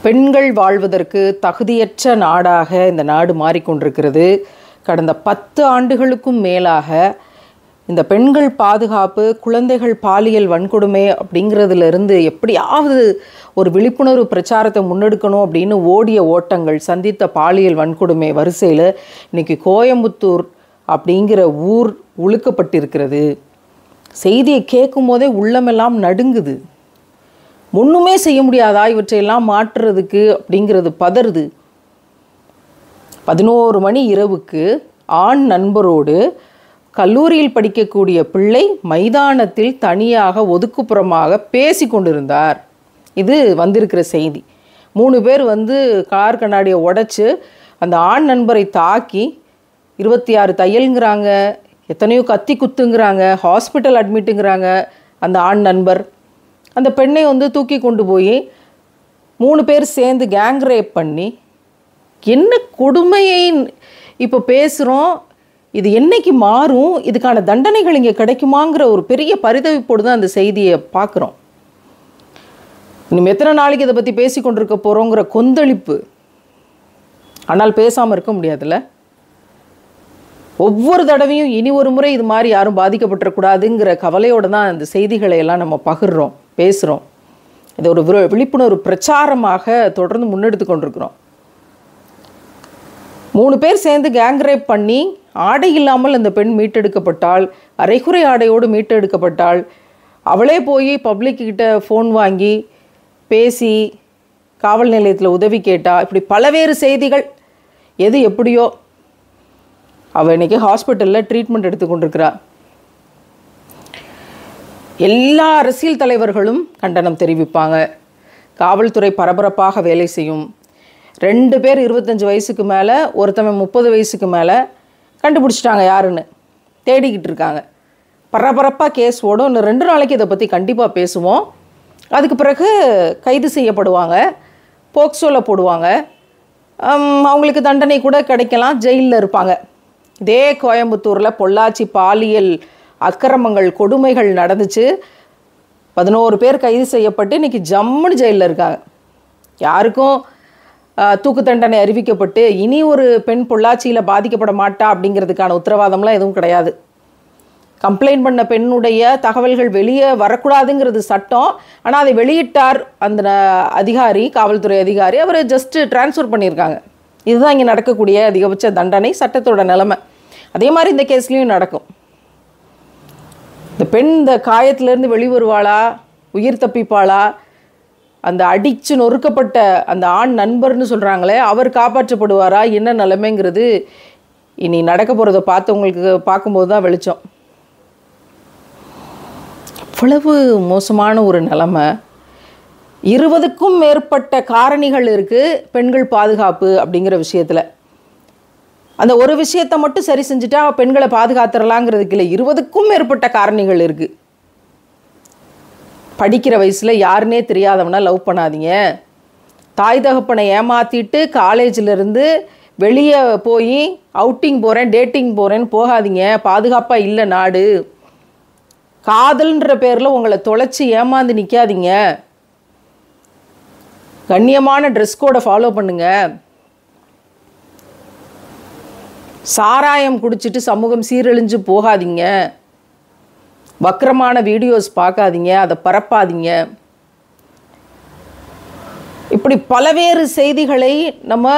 பெண்கள் வாழ்வதற்கு தகுதியற்ற நாடாக இந்த நாடு மாறிக்கொண்டிருக்கிறது. கடந்த 10 ஆண்டுகளுக்கும் மேலாக இந்த பெண்கள் பாதுகாப்பு, குழந்தைகள் பாலியல் வன்கொடுமை அப்படிங்கிறதுலேருந்து எப்படியாவது ஒரு விழிப்புணர்வு பிரச்சாரத்தை முன்னெடுக்கணும் அப்படின்னு ஓடிய ஓட்டங்கள், சந்தித்த பாலியல் வன்கொடுமை வரிசையில் இன்றைக்கி கோயம்புத்தூர் அப்படிங்கிற ஊர் உழுக்கப்பட்டிருக்கிறது. செய்தியை கேட்கும் போதே உள்ளமெல்லாம் நடுங்குது. ஒன்றுமே செய்ய முடியாதா இவற்றையெல்லாம் மாற்றுறதுக்கு அப்படிங்கிறது பதறுது. 11 மணி இரவுக்கு ஆண் நண்பரோடு கல்லூரியில் படிக்கக்கூடிய பிள்ளை மைதானத்தில் தனியாக ஒதுக்குப்புறமாக பேசி கொண்டிருந்தார். இது வந்திருக்கிற செய்தி. 3 பேர் கார் கண்ணாடியை உடைச்சி அந்த ஆண் நண்பரை தாக்கி 26 தையலுங்கிறாங்க, எத்தனையோ கத்தி குத்துங்கிறாங்க, ஹாஸ்பிட்டல் அட்மிட்டுங்கிறாங்க. அந்த ஆண் நண்பர் அந்த பெண்ணை தூக்கி கொண்டு போய் 3 பேர் சேர்ந்து கேங் ரேப் பண்ணி, என்ன கொடுமையை இப்போ பேசுகிறோம். இது என்னைக்கு மாறும், இதுக்கான தண்டனைகள் இங்கே கிடைக்குமாங்கிற ஒரு பெரிய பரிதவிப்போடு தான் அந்த செய்தியை பார்க்குறோம். இன்னும் எத்தனை நாளைக்கு இதை பற்றி பேசி கொண்டிருக்க போகிறோங்கிற கொந்தளிப்பு. ஆனால் பேசாமல் இருக்க முடியாதுல்ல. ஒவ்வொரு தடவையும் இனி ஒரு முறை இது மாதிரி யாரும் பாதிக்கப்பட்டுறக்கூடாதுங்கிற கவலையோடு தான் இந்த செய்திகளை எல்லாம் நம்ம பகிர்றோம், பேசுகிறோம். இதை ஒரு விழிப்புணர்வு பிரச்சாரமாக தொடர்ந்து முன்னெடுத்து கொண்டிருக்கிறோம். 3 பேர் சேர்ந்து கேங் ரேப் பண்ணி ஆடை இல்லாமல் அந்த பெண் மீட்டெடுக்கப்பட்டாள். அரைகுறை ஆடையோடு மீட்டெடுக்கப்பட்டாள். அவளே போய் பப்ளிக்கிட்ட ஃபோன் வாங்கி பேசி காவல் நிலையத்தில் உதவி கேட்டா. இப்படி பலவேறு செய்திகள். எது எப்படியோ அவள் இன்றைக்கி ஹாஸ்பிட்டலில் ட்ரீட்மெண்ட் எடுத்துக்கொண்டிருக்கிறா. எல்லா அரசியல் தலைவர்களும் கண்டனம் தெரிவிப்பாங்க. காவல்துறை பரபரப்பாக வேலை செய்யும். 2 பேர் 25 வயசுக்கு மேலே, ஒருத்தவன் 30 வயசுக்கு மேலே கண்டுபிடிச்சிட்டாங்க யாருன்னு தேடிக்கிட்டு இருக்காங்க. பரபரப்பாக கேஸ் ஓடும். இன்னும் 2 நாளைக்கு இதை பற்றி கண்டிப்பாக பேசுவோம். அதுக்கு பிறகு கைது செய்யப்படுவாங்க, போக்சோவில் போடுவாங்க, அவங்களுக்கு தண்டனை கூட கிடைக்கலாம், ஜெயிலில் இருப்பாங்க. இதே கோயம்புத்தூரில் பொள்ளாச்சி பாலியல் அக்கிரமங்கள், கொடுமைகள் நடந்துச்சு. 11 பேர் கைது செய்யப்பட்டு இன்றைக்கி ஜம்முன்னு ஜெயிலில் இருக்காங்க. யாருக்கும் தூக்கு தண்டனை அறிவிக்கப்பட்டு இனி ஒரு பெண் பொள்ளாச்சியில் பாதிக்கப்பட மாட்டா அப்படிங்கிறதுக்கான உத்தரவாதம்லாம் எதுவும் கிடையாது. கம்ப்ளைண்ட் பண்ண பெண்ணுடைய தகவல்கள் வெளியே வரக்கூடாதுங்கிறது சட்டம். ஆனால் அதை வெளியிட்டார் அந்த அதிகாரி, காவல்துறை அதிகாரி. அவர் ஜஸ்ட்டு ட்ரான்ஸ்ஃபர் பண்ணியிருக்காங்க. இதுதான் இங்கே நடக்கக்கூடிய அதிகபட்ச தண்டனை, சட்டத்தோட நிலைமை. அதே மாதிரி இந்த கேஸ்லேயும் நடக்கும். இந்த பெண் இந்த காயத்திலேருந்து வெளிவருவாளா, உயிர் தப்பிப்பாளா, அந்த அடித்து நொறுக்கப்பட்ட அந்த ஆண் நண்பர்னு சொல்கிறாங்களே அவர் காப்பாற்றப்படுவாரா, என்ன நிலைமைங்கிறது இனி நடக்க போகிறத பார்த்தவங்களுக்கு பார்க்கும்போது தான் வெளிச்சம். அவ்வளவு மோசமான ஒரு நிலைமை. 20க்கும் மேற்பட்ட காரணிகள் இருக்குது பெண்கள் பாதுகாப்பு அப்படிங்கிற விஷயத்தில். அந்த ஒரு விஷயத்தை மட்டும் சரி செஞ்சுட்டா பெண்களை பாதுகாத்துடலாங்கிறதுக்கு இல்லை, 20க்கும் மேற்பட்ட காரணிகள் இருக்குது. படிக்கிற வயசில் யாருன்னே தெரியாதவனா லவ் பண்ணாதீங்க. தாய் தகப்பனை ஏமாற்றிட்டு காலேஜிலேருந்து வெளியே போய் அவுட்டிங் போகிறேன், டேட்டிங் போகிறேன்னு போகாதீங்க. பாதுகாப்பாக இல்லை நாடு. காதல்ன்ற பேரில் உங்களை தொலைச்சி ஏமாந்து நிற்காதீங்க. கண்ணியமான ட்ரெஸ் கோடை ஃபாலோ பண்ணுங்க. சாராயம் குடிச்சிட்டு சமூகம் சீரழிஞ்சு போகாதீங்க. வக்கரமான வீடியோஸ் பார்க்காதீங்க, அதை பரப்பாதீங்க. இப்படி பலவேறு செய்திகளை நம்ம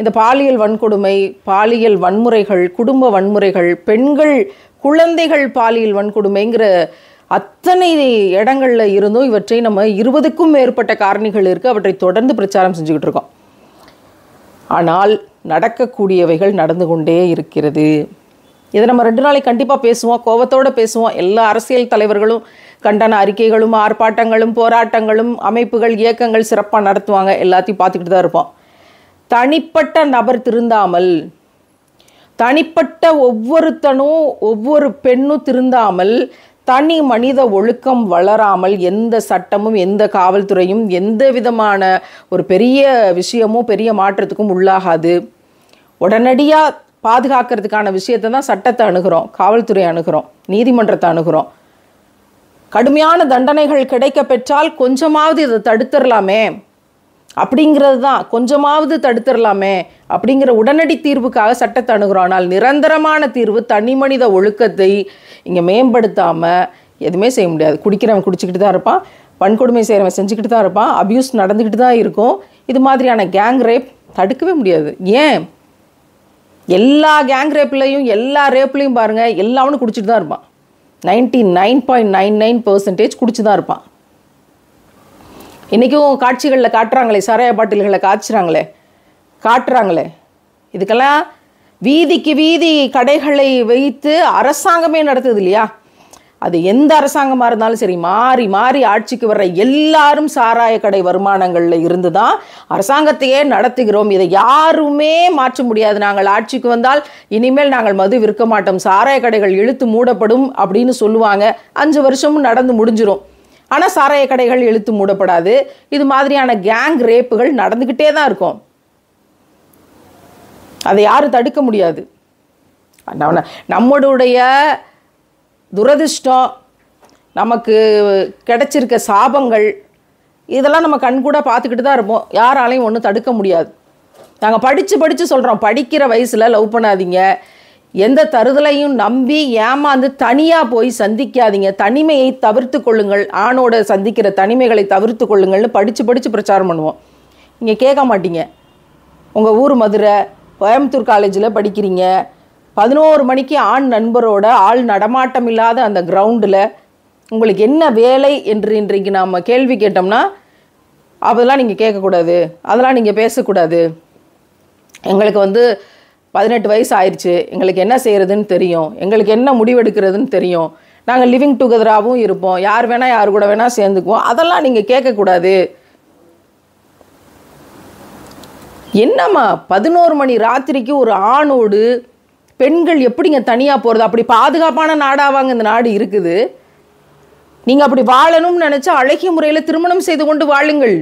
இந்த பாலியல் வன்கொடுமை, பாலியல் வன்முறைகள், குடும்ப வன்முறைகள், பெண்கள் குழந்தைகள் பாலியல் வன்கொடுமைங்கிற அத்தனை இடங்களில் இருந்தும் இவற்றை நம்ம 20க்கும் மேற்பட்ட காரணிகள் இருக்குது. அவற்றை தொடர்ந்து பிரச்சாரம் செஞ்சுக்கிட்டு இருக்கோம். ஆனால் நடக்கக்கூடியவைகள் நடந்து கொண்டே இருக்கிறது. இதை நம்ம 2 நாளைக்கு கண்டிப்பாக பேசுவோம், கோபத்தோடு பேசுவோம். எல்லா அரசியல் தலைவர்களும் கண்டன அறிக்கைகளும், ஆர்ப்பாட்டங்களும், போராட்டங்களும், அமைப்புகள், இயக்கங்கள் சிறப்பாக நடத்துவாங்க. எல்லாத்தையும் பார்த்துக்கிட்டு தான் இருப்போம். தனிப்பட்ட நபர் திருந்தாமல், தனிப்பட்ட ஒவ்வொருத்தனும் ஒவ்வொரு பெண்ணும் திருந்தாமல், தனி மனித ஒழுக்கம் வளராமல் எந்த சட்டமும் எந்த காவல்துறையும் எந்த விதமான ஒரு பெரிய விஷயமும் பெரிய மாற்றத்துக்கும் உள்ளாகாது. உடனடியாக பாதுகாக்கிறதுக்கான விஷயத்தை தான் சட்டத்தை அணுகிறோம், காவல்துறை அணுகிறோம், நீதிமன்றத்தை அணுகிறோம். கடுமையான தண்டனைகள் கிடைக்க பெற்றால் கொஞ்சமாவது இதை தடுத்துடலாமே அப்படிங்கிறது தான். கொஞ்சமாவது தடுத்துடலாமே அப்படிங்கிற உடனடி தீர்வுக்காக சட்டத்தை அணுகிறோம். ஆனால் நிரந்தரமான தீர்வு தனி மனித ஒழுக்கத்தை இங்கே மேம்படுத்தாமல் எதுவுமே செய்ய முடியாது. குடிக்கிறவன் குடிச்சிக்கிட்டு தான் இருப்பான், வன்கொடுமை செய்கிறவன் செஞ்சுக்கிட்டு தான் இருப்பான், அப்யூஸ் நடந்துக்கிட்டு தான் இருக்கும். இது மாதிரியான கேங் ரேப் தடுக்கவே முடியாது. ஏன்? எல்லா கேங் ரேப்லையும் எல்லா ரேப்லையும் பாருங்கள், எல்லாவனும் குடிச்சிட்டு தான் இருப்பான். 99.99% குடிச்சு தான் இருப்பான். இன்றைக்கும் காட்சிகளில் காட்டுறாங்களே, சாராய பாட்டில்களை காட்டுறாங்களே. இதுக்கெல்லாம் வீதிக்கு வீதி கடைகளை வைத்து அரசாங்கமே நடத்துது இல்லையா? அது எந்த அரசாங்கமாக இருந்தாலும் சரி, மாறி மாறி ஆட்சிக்கு வர்ற எல்லாரும் சாராய கடை வருமானங்களில் இருந்து தான் அரசாங்கத்தையே நடத்துகிறோம். இதை யாருமே மாற்ற முடியாது. நாங்கள் ஆட்சிக்கு வந்தால் இனிமேல் நாங்கள் மது விற்க மாட்டோம், சாராய கடைகள் இழுத்து மூடப்படும் அப்படின்னு சொல்லுவாங்க. 5 வருஷமும் நடந்து முடிஞ்சிடும். ஆனால் சாராய கடைகள் இழுத்து மூடப்படாது. இது மாதிரியான கேங் ரேப்புகள் நடந்துக்கிட்டே தான் இருக்கும். அதை யாரும் தடுக்க முடியாது. நம்மளுடைய துரதிர்ஷ்டம், நமக்கு கிடைச்சிருக்க சாபங்கள், இதெல்லாம் நம்ம கண்கூட பார்த்துக்கிட்டு தான் இருப்போம். யாராலையும் ஒன்றும் தடுக்க முடியாது. நாங்கள் படித்து சொல்கிறோம், படிக்கிற வயசில் லவ் பண்ணாதீங்க, எந்த தருதலையும் நம்பி ஏமாந்து தனியாக போய் சந்திக்காதீங்க, தனிமையை தவிர்த்து கொள்ளுங்கள், ஆணோட சந்திக்கிற தனிமைகளை தவிர்த்து கொள்ளுங்கள்னு படித்து பிரச்சாரம் பண்ணுவோம். நீங்கள் கேட்க மாட்டீங்க. உங்கள் ஊர் மதுரை, கோயம்புத்தூர் காலேஜில் படிக்கிறீங்க, 11 மணிக்கு ஆண் நண்பரோட ஆள் நடமாட்டம் இல்லாத அந்த கிரவுண்டில் உங்களுக்கு என்ன வேலை என்று இன்றைக்கு நாம் கேள்வி கேட்டோம்னா, அதெல்லாம் நீங்கள் கேட்கக்கூடாது, அதெல்லாம் நீங்கள் பேசக்கூடாது. எங்களுக்கு 18 வயசு ஆயிடுச்சு, எங்களுக்கு என்ன செய்கிறதுன்னு தெரியும், எங்களுக்கு என்ன முடிவெடுக்கிறதுன்னு தெரியும், நாங்கள் லிவிங் டுகெதராகவும் இருப்போம், யார் வேணால் யார் கூட வேணால் சேர்ந்துக்குவோம், அதெல்லாம் நீங்கள் கேட்கக்கூடாது. என்னம்மா 11 மணி ராத்திரிக்கு ஒரு ஆணோடு பெண்கள் எப்படிங்க தனியாக போகிறது? அப்படி பாதுகாப்பான நாடாவாங்க இந்த நாடு இருக்குது. நீங்கள் அப்படி வாழணும்னு நினச்சா அழகிய முறையில் திருமணம் செய்து கொண்டு வாழுங்கள்.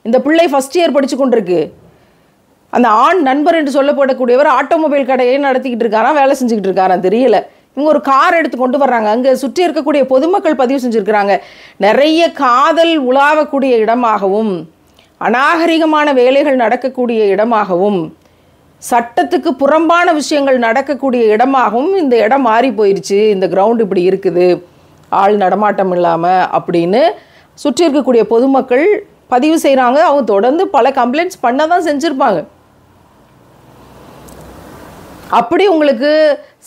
இந்த பிள்ளை ஃபஸ்ட் இயர் படித்து கொண்டிருக்கு. அந்த ஆண் நண்பர் என்று சொல்லப்படக்கூடியவர் ஆட்டோமொபைல் கடையை நடத்திக்கிட்டு இருக்காராம், வேலை செஞ்சுக்கிட்டு இருக்காராம், தெரியல. இவங்க ஒரு கார் எடுத்து கொண்டு வர்றாங்க. அங்கே சுற்றி இருக்கக்கூடிய பொதுமக்கள் பதிவு செஞ்சுருக்கிறாங்க. நிறைய காதல் உலாவக்கூடிய இடமாகவும், அநாகரிகமான வேலைகள் நடக்கக்கூடிய இடமாகவும், சட்டத்துக்கு புறம்பான விஷயங்கள் நடக்கக்கூடிய இடமாகவும் இந்த இடம் மாறி போயிடுச்சு, இந்த கிரவுண்டு இப்படி இருக்குது, ஆள் நடமாட்டம் இல்லாமல் அப்படின்னு சுற்றி இருக்கக்கூடிய பொதுமக்கள் பதிவு செய்கிறாங்க. அவங்க தொடர்ந்து பல கம்ப்ளைண்ட்ஸ் பண்ண தான் செஞ்சுருப்பாங்க. அப்படி உங்களுக்கு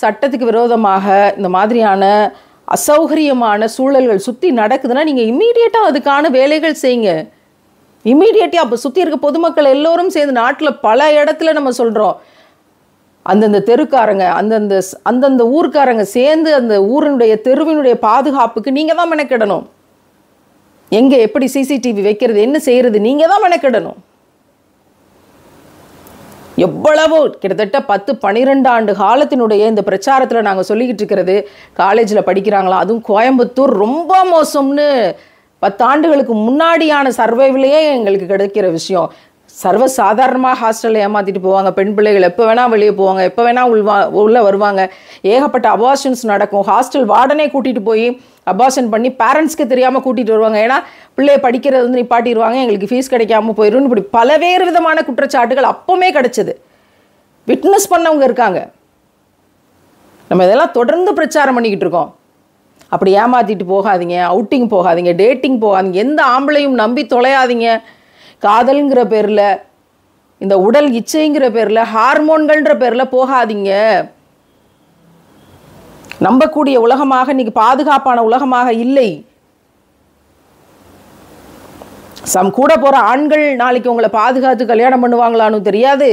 சட்டத்துக்கு விரோதமாக இந்த மாதிரியான அசௌகரியமான சூழல்கள் சுற்றி நடக்குதுன்னா நீங்கள் இம்மீடியட்டாக அதுக்கான வேலைகள் செய்யுங்க. இம்மீடியட்டாக அப்போ சுற்றி இருக்க பொதுமக்கள் எல்லோரும் சேர்ந்து, நாட்டில் பல இடத்துல நம்ம சொல்கிறோம், அந்தந்த தெருக்காரங்க, அந்தந்த ஊர்க்காரங்க சேர்ந்து அந்த ஊரினுடைய தெருவினுடைய பாதுகாப்புக்கு நீங்கள் தான் மெனக்கிடணும். எங்கே எப்படி சிசிடிவி வைக்கிறது, என்ன செய்கிறது, நீங்கள் தான் மெனக்கிடணும். எவ்வளவோ கிட்டத்தட்ட 10-12 ஆண்டு காலத்தினுடைய இந்த பிரச்சாரத்தில் நாங்கள் சொல்லிக்கிட்டு இருக்கிறது, காலேஜில் படிக்கிறாங்களா, அதுவும் கோயம்புத்தூர் ரொம்ப மோசம்னு 10 ஆண்டுகளுக்கு முன்னாடியான சர்வைவிலேயே எங்களுக்கு கிடைக்கிற விஷயம். சர்வசாதாரணமாக ஹாஸ்டலில் ஏமாற்றிட்டு போவாங்க. பெண் பிள்ளைகள் எப்போ வேணால் வெளியே போவாங்க, எப்போ வேணால் உள்ளே வருவாங்க. ஏகப்பட்ட அபார்ஷன்ஸ் நடக்கும். ஹாஸ்டல் வார்டனே கூட்டிகிட்டு போய் அபார்ஷன் பண்ணி பேரண்ட்ஸ்க்கு தெரியாமல் கூட்டிகிட்டு வருவாங்க. ஏன்னா பிள்ளைய படிக்கிறது நிப்பாட்டிடுவாங்க, எங்களுக்கு ஃபீஸ் கிடைக்காம போயிடும். இப்படி பலவேறு விதமான குற்றச்சாட்டுகள் அப்போவுமே கிடைச்சது. விட்னஸ் பண்ணவங்க இருக்காங்க. நம்ம இதெல்லாம் தொடர்ந்து பிரச்சாரம் பண்ணிக்கிட்டு இருக்கோம். அப்படி ஏமாற்றிட்டு போகாதீங்க, அவுட்டிங் போகாதீங்க, டேட்டிங் போகாதீங்க, எந்த ஆம்பளையும் நம்பி தொலையாதீங்க. காதல்ங்கிற பேரில், இந்த உடல் இச்சைங்கிற பேரில், ஹார்மோன்கள்ன்ற பேரில் போகாதீங்க. நம்பக்கூடிய உலகமாக இன்னைக்கு பாதுகாப்பான உலகமாக இல்லை. கூட போகிற ஆண்கள் நாளைக்கு உங்களை பாதுகாத்து கல்யாணம் பண்ணுவாங்களான்னு தெரியாது,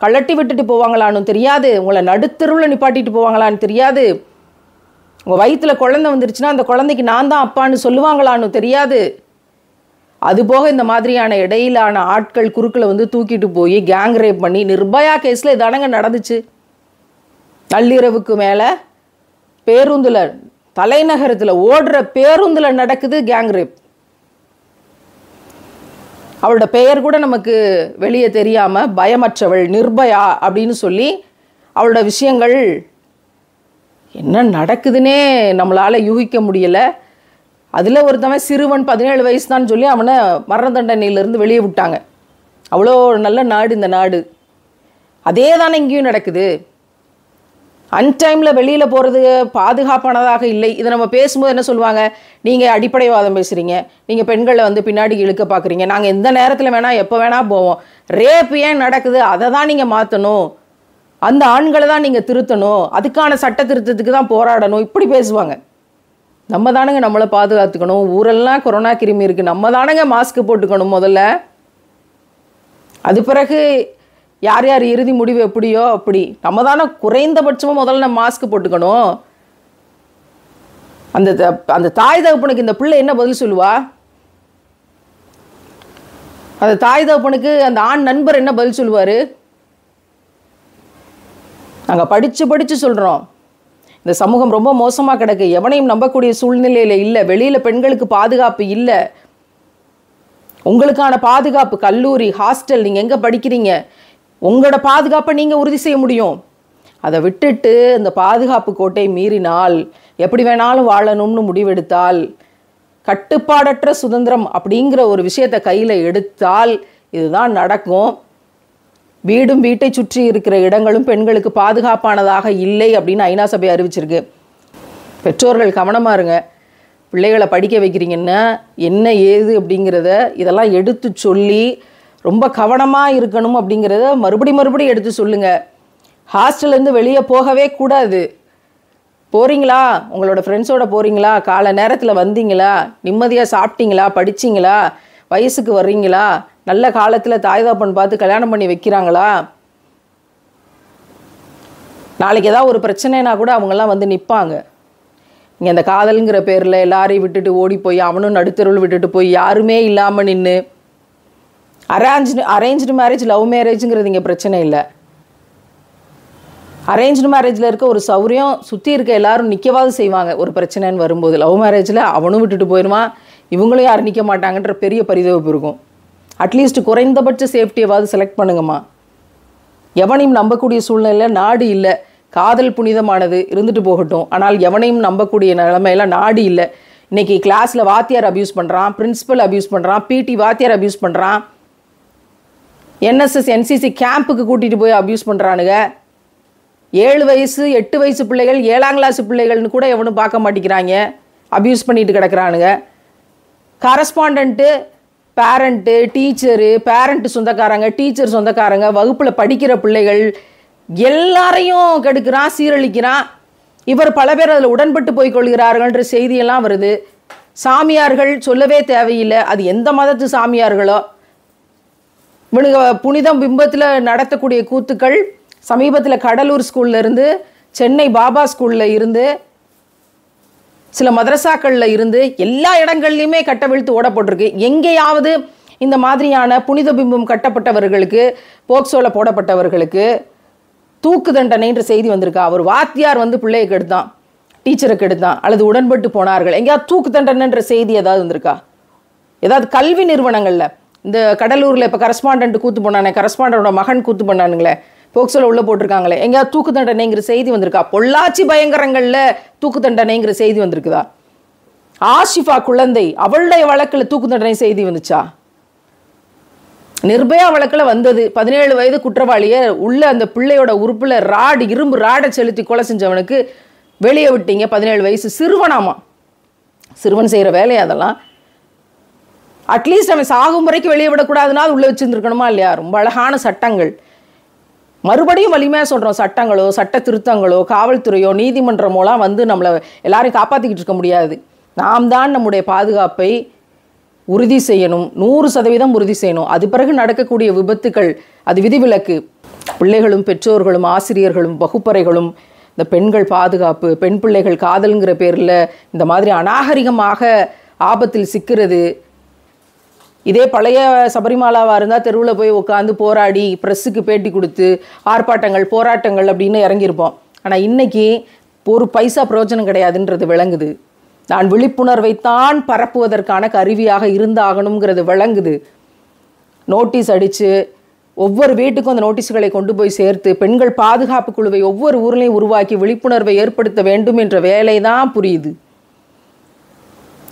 கழட்டி விட்டுட்டு போவாங்களான்னு தெரியாது, உங்களை நடுத்தெருவில் நிப்பாட்டிட்டு போவாங்களான்னு தெரியாது, உங்கள் வயிற்றில் குழந்தை வந்துருச்சுன்னா அந்த குழந்தைக்கு நான் தான் அப்பான்னு சொல்லுவாங்களான்னு தெரியாது. அதுபோக இந்த மாதிரியான இடையிலான ஆட்கள் குறுக்கில் தூக்கிட்டு போய் கேங் ரேப் பண்ணி, நிர்பயா கேஸில் இதானங்க நடந்துச்சு. நள்ளிரவுக்கு மேலே பேருந்தில், தலைநகரத்தில் ஓடுற பேருந்தில் நடக்குது கேங் ரேப். அவளோட பெயர் கூட நமக்கு வெளியே தெரியாமல் பயமற்றவள் நிர்பயா அப்படின்னு சொல்லி அவளோட விஷயங்கள் என்ன நடக்குதுன்னே நம்மளால் யூகிக்க முடியலை. அதில் ஒருத்தவன் சிறுவன் 17 வயசு தான் சொல்லி அவனை மரண தண்டனையிலேருந்து வெளியே விட்டாங்க. அவ்வளோ நல்ல நாடு இந்த நாடு. அதே தானே இங்கேயும் நடக்குது. அன்டைமில் வெளியில் போகிறது பாதுகாப்பானதாக இல்லை. இதை நம்ம பேசும்போது என்ன சொல்லுவாங்க, நீங்கள் அடிப்படைவாதம் பேசுகிறீங்க, நீங்கள் பெண்களை வந்து பின்னாடி இழுக்க பார்க்குறீங்க, நாங்கள் எந்த நேரத்தில் வேணால் எப்போ வேணால் போவோம், ரேப் ஏன் நடக்குது அதை தான் நீங்கள் மாற்றணும், அந்த ஆண்களை தான் நீங்கள் திருத்தணும், அதுக்கான சட்ட திருத்தத்துக்கு தான் போராடணும், இப்படி பேசுவாங்க. நம்ம தானுங்க நம்மளை பாதுகாத்துக்கணும். ஊரெல்லாம் கொரோனா கிருமி இருக்குது, நம்ம தானுங்க மாஸ்க் போட்டுக்கணும் முதல்ல. அது பிறகு யார் யார் இறுதி முடிவு எப்படியோ அப்படி. நம்ம தானே குறைந்தபட்சமாக முதல்ல நம்ம மாஸ்க் போட்டுக்கணும். அந்த அந்த தாய் தகப்பனுக்கு இந்த பிள்ளை என்ன பதில் சொல்லுவா? அந்த தாய் தகப்பனுக்கு அந்த ஆண் நண்பர் என்ன பதில் சொல்லுவார்? நாங்கள் படித்து சொல்கிறோம், இந்த சமூகம் ரொம்ப மோசமாக கிடக்கு, எவனையும் நம்பக்கூடிய சூழ்நிலையில் இல்லை, வெளியில் பெண்களுக்கு பாதுகாப்பு இல்லை, உங்களுக்கான பாதுகாப்பு கல்லூரி ஹாஸ்டல், நீங்கள் எங்கே படிக்கிறீங்க, உங்களோட பாதுகாப்பை நீங்கள் உறுதி செய்ய முடியும். அதை விட்டுட்டு இந்த பாதுகாப்பு கோட்டை மீறினால், எப்படி வேணாலும் வாழணும்னு முடிவெடுத்தால், கட்டுப்பாடற்ற சுதந்திரம் அப்படிங்கிற ஒரு விஷயத்தை கையில் எடுத்தால் இதுதான் நடக்கும். வீடும் வீட்டை சுற்றி இருக்கிற இடங்களும் பெண்களுக்கு பாதுகாப்பானதாக இல்லை அப்படின்னு ஐநா சபை அறிவிச்சிருக்கு. பெற்றோர்கள் கவனமாக இருங்க. பிள்ளைகளை படிக்க வைக்கிறீங்கன்னா என்ன ஏது அப்படிங்கிறத இதெல்லாம் எடுத்து சொல்லி ரொம்ப கவனமாக இருக்கணும் அப்படிங்கிறத மறுபடியும் எடுத்து சொல்லுங்கள். ஹாஸ்டல்லேருந்து வெளியே போகவே கூடாது. போகிறீங்களா, உங்களோட ஃப்ரெண்ட்ஸோட போகிறீங்களா, காலை நேரத்தில் வந்தீங்களா, நிம்மதியாக சாப்பிட்டீங்களா, படிச்சிங்களா, வயசுக்கு வர்றீங்களா, நல்ல காலத்தில் தாய் தகப்பன் பார்த்து கல்யாணம் பண்ணி வைக்கிறாங்களா, நாளைக்கு ஏதாவது ஒரு பிரச்சனைனா கூட அவங்கெல்லாம் வந்து நிற்பாங்க. இங்கே அந்த காதலுங்கிற பேரில் எல்லாரையும் விட்டுட்டு ஓடி போய் அவனும் நடுத்தருள் விட்டுட்டு போய் யாருமே இல்லாமல் நின்று அரேஞ்ச்டு மேரேஜ் லவ் மேரேஜுங்கிறது இங்கே பிரச்சனை இல்லை. அரேஞ்ச்டு மேரேஜில் இருக்க ஒரு சௌரியம் சுற்றி இருக்க எல்லாரும் நிற்கவாது செய்வாங்க ஒரு பிரச்சனைன்னு வரும்போது. லவ் மேரேஜில் அவனும் விட்டுட்டு போயிடுவான், இவங்களும் யாரும் நிற்க மாட்டாங்கன்ற பெரிய பரிதவிப்பு இருக்கும். அட்லீஸ்ட் குறைந்தபட்ச சேஃப்டியவாது செலக்ட் பண்ணுங்கம்மா. எவனையும் நம்பக்கூடிய சூழ்நிலையில் நாடு இல்லை. காதல் புனிதமானது, இருந்துட்டு போகட்டும், ஆனால் எவனையும் நம்பக்கூடிய நிலைமையெல்லாம் நாடு இல்லை. இன்றைக்கி கிளாஸில் வாத்தியார் அப்யூஸ் பண்ணுறான், பிரின்ஸிபல் அப்யூஸ் பண்ணுறான், பிடி வாத்தியார் அப்யூஸ் பண்ணுறான், என்எஸ்எஸ் என்சிசி கேம்புக்கு கூட்டிகிட்டு போய் அப்யூஸ் பண்ணுறானுங்க. 7 வயசு 8 வயசு பிள்ளைகள் 7ஆம் கிளாஸ் பிள்ளைகள்னு கூட எவனும் பார்க்க மாட்டேங்கிறாங்க, அப்யூஸ் பண்ணிட்டு கிடக்குறானுங்க. கரஸ்பாண்டண்ட்டு, பேரண்ட்டு, டீச்சரு, பேரண்ட்டு சொந்தக்காரங்க, டீச்சர் சொந்தக்காரங்க, வகுப்பில் படிக்கிற பிள்ளைகள் எல்லாரையும் கெடுக்கிறான், சீரழிக்கிறான். இவர் பல பேர் அதில் உடன்பட்டு போய் கொள்கிறார்கள்ன்ற செய்தியெல்லாம் வருது. சாமியார்கள் சொல்லவே தேவையில்லை, அது எந்த மதத்து சாமியார்களோ. இவனுங்க புனிதம் பிம்பத்தில் நடத்தக்கூடிய கூத்துக்கள் சமீபத்தில் கடலூர் ஸ்கூலில் இருந்து, சென்னை பாபா ஸ்கூலில் இருந்து, சில மதரசாக்களில் இருந்து எல்லா இடங்கள்லையுமே கட்டவிழ்த்து ஓடப்பட்டிருக்கு. எங்கேயாவது இந்த மாதிரியான புனித பிம்பம் கட்டப்பட்டவர்களுக்கு, போக்சோவில் போடப்பட்டவர்களுக்கு தூக்கு தண்டனைன்ற செய்தி வந்திருக்கா? அவர் வாத்தியார் வந்து பிள்ளையை கெடுத்தான், டீச்சருக்கு எடுத்தான், அல்லது உடன்பட்டு போனார்கள், எங்கேயாவது தூக்கு தண்டனைன்ற செய்தி ஏதாவது வந்திருக்கா? ஏதாவது கல்வி நிறுவனங்களில், இந்த கடலூரில் இப்போ கரஸ்பாண்டன்ட் கூத்து பண்ணானே, கரஸ்பாண்டோட மகன் கூத்து பண்ணானுங்களே, போக்சோவில் உள்ளே போட்டிருக்காங்களே, எங்கேயாவது தூக்கு தண்டனைங்கிற செய்தி வந்திருக்கா? பொள்ளாச்சி பயங்கரங்களில் தூக்கு தண்டனைங்கிற செய்தி வந்திருக்குதா? ஆஷிஃபா குழந்தை அவளுடைய வழக்கில் தூக்கு தண்டனை செய்தி வந்துச்சா? நிர்பயா வழக்கில் வந்தது. 17 வயது குற்றவாளியை உள்ள அந்த பிள்ளையோட உறுப்பில் இரும்பு ராடை செலுத்தி கொலை செஞ்சவனுக்கு வெளியே விட்டீங்க. 17 வயசு சிறுவனாமா. சிறுவன் செய்கிற வேலையை அதெல்லாம். அட்லீஸ்ட் அவன் சாகும் வரைக்கும் வெளியே விடக்கூடாதுன்னா உள்ளே வச்சுருந்துருக்கணுமா இல்லையா? ரொம்ப அழகான சட்டங்கள். மறுபடியும் வலிமையாக சொல்கிறோம், சட்டங்களோ சட்ட திருத்தங்களோ காவல்துறையோ நீதிமன்றமோலாம் வந்து நம்மளை எல்லாரையும் காப்பாற்றிக்கிட்டு இருக்க முடியாது. நாம் தான் நம்முடைய பாதுகாப்பை உறுதி செய்யணும், 100% உறுதி செய்யணும். அது பிறகு நடக்கக்கூடிய விபத்துக்கள் அது விதிவிலக்கு. பிள்ளைகளும் பெற்றோர்களும் ஆசிரியர்களும் வகுப்பறைகளும் இந்த பெண்கள் பாதுகாப்பு, பெண் பிள்ளைகள் காதலுங்கிற பேரில் இந்த மாதிரி அநாகரிகமாக ஆபத்தில் சிக்கிறது. இதே பழைய சபரிமாலாவாக இருந்தால் தெருவில் போய் உட்காந்து போராடி ப்ரெஸ்ஸுக்கு பேட்டி கொடுத்து ஆர்ப்பாட்டங்கள் போராட்டங்கள் அப்படின்னு இறங்கியிருப்போம். ஆனால் இன்றைக்கி ஒரு பைசா பிரயோஜனம் கிடையாதுன்றது விளங்குது. நான் விழிப்புணர்வைத்தான் பரப்புவதற்கான கருவியாக இருந்தாகணுங்கிறது விளங்குது. நோட்டீஸ் அடித்து ஒவ்வொரு வீட்டுக்கும் அந்த நோட்டீஸுகளை கொண்டு போய் சேர்த்து பெண்கள் பாதுகாப்பு குழுவை ஒவ்வொரு ஊர்லையும் உருவாக்கி விழிப்புணர்வை ஏற்படுத்த வேண்டும் என்ற வேலை தான் புரியுது.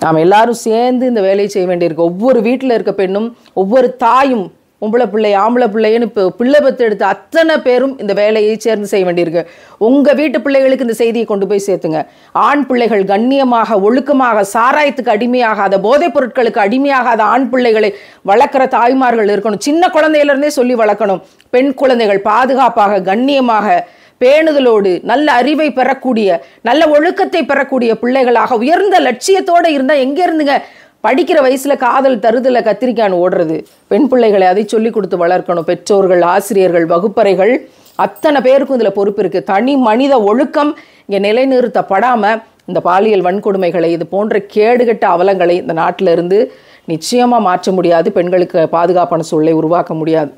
நாம் எல்லாரும் சேர்ந்து இந்த வேலையை செய்ய வேண்டியிருக்கு. ஒவ்வொரு வீட்டில் இருக்க பெண்ணும், ஒவ்வொரு தாயும் பொம்பளை பிள்ளை ஆம்பளை பிள்ளைன்னு இப்போ பிள்ளை பத்து எடுத்த அத்தனை பேரும் இந்த வேலையை சேர்ந்து செய்ய வேண்டியிருக்கு. உங்கள் வீட்டு பிள்ளைகளுக்கு இந்த செய்தியை கொண்டு போய் சேர்த்துங்க. ஆண் பிள்ளைகள் கண்ணியமாக, ஒழுக்கமாக, சாராயத்துக்கு அடிமையாகாத, போதைப் பொருட்களுக்கு அடிமையாகாத ஆண் பிள்ளைகளை வளர்க்குற தாய்மார்கள் இருக்கணும். சின்ன குழந்தையிலிருந்தே சொல்லி வளர்க்கணும். பெண் குழந்தைகள் பாதுகாப்பாக, கண்ணியமாக, பேணுதலோடு, நல்ல அறிவை பெறக்கூடிய, நல்ல ஒழுக்கத்தை பெறக்கூடிய பிள்ளைகளாக உயர்ந்த லட்சியத்தோடு இருந்தால் எங்கே இருந்துங்க படிக்கிற வயசில் காதல் தருதலை கத்திரிக்கான்னு ஓடுறது? பெண் பிள்ளைகளை அதை சொல்லி கொடுத்து வளர்க்கணும். பெற்றோர்கள், ஆசிரியர்கள், வகுப்பறைகள் அத்தனை பேருக்கும் இதில் பொறுப்பு இருக்குது. தனி மனித ஒழுக்கம் இங்கே நிலைநிறுத்தப்படாமல் இந்த பாலியல் வன்கொடுமைகளை, இது போன்ற கேடுகட்ட அவலங்களை இந்த நாட்டில் இருந்து நிச்சயமாக மாற்ற முடியாது. பெண்களுக்கு பாதுகாப்பான சூழலை உருவாக்க முடியாது.